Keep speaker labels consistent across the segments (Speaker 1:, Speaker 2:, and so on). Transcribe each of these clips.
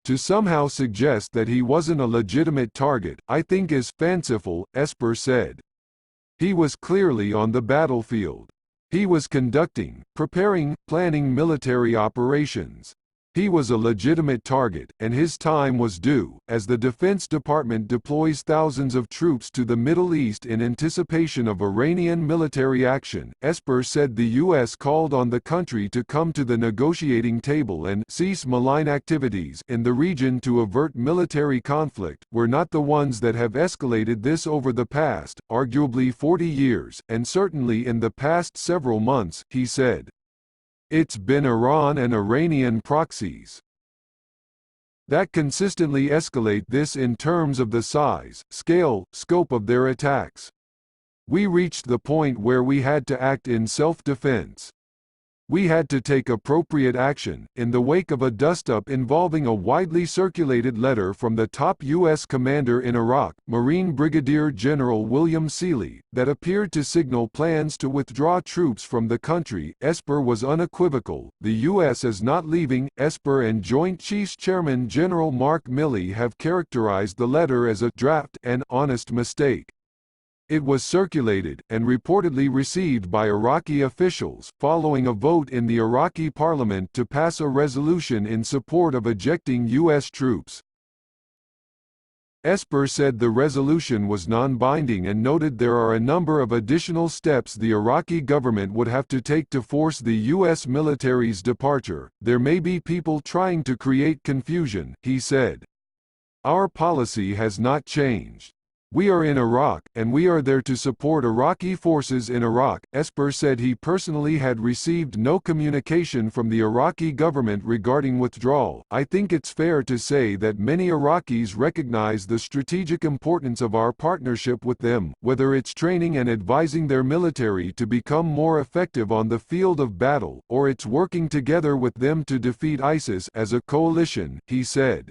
Speaker 1: To somehow suggest that he wasn't a legitimate target, I think is fanciful, Esper said. He was clearly on the battlefield. He was conducting, preparing, planning military operations. He was a legitimate target, and his time was due, as the Defense Department deploys thousands of troops to the Middle East in anticipation of Iranian military action. Esper said the U.S. called on the country to come to the negotiating table and cease malign activities in the region to avert military conflict. We're not the ones that have escalated this over the past, arguably 40 years, and certainly in the past several months, he said. It's been Iran and Iranian proxies that consistently escalate this in terms of the size, scale, scope of their attacks. We reached the point where we had to act in self-defense. We had to take appropriate action, in the wake of a dustup involving a widely circulated letter from the top U.S. commander in Iraq, Marine Brigadier General William Seeley, that appeared to signal plans to withdraw troops from the country. Esper was unequivocal. The U.S. is not leaving. Esper and Joint Chiefs Chairman General Mark Milley have characterized the letter as a draft and honest mistake. It was circulated, and reportedly received by Iraqi officials, following a vote in the Iraqi Parliament to pass a resolution in support of ejecting U.S. troops. Esper said the resolution was non-binding and noted there are a number of additional steps the Iraqi government would have to take to force the U.S. military's departure. There may be people trying to create confusion, he said. Our policy has not changed. We are in Iraq, and we are there to support Iraqi forces in Iraq. Esper said he personally had received no communication from the Iraqi government regarding withdrawal. I think it's fair to say that many Iraqis recognize the strategic importance of our partnership with them, whether it's training and advising their military to become more effective on the field of battle, or it's working together with them to defeat ISIS as a coalition, he said.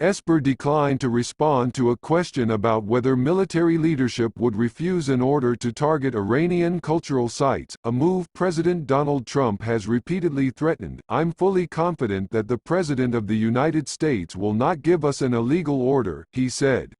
Speaker 1: Esper declined to respond to a question about whether military leadership would refuse an order to target Iranian cultural sites, a move President Donald Trump has repeatedly threatened. I'm fully confident that the President of the United States will not give us an illegal order, he said.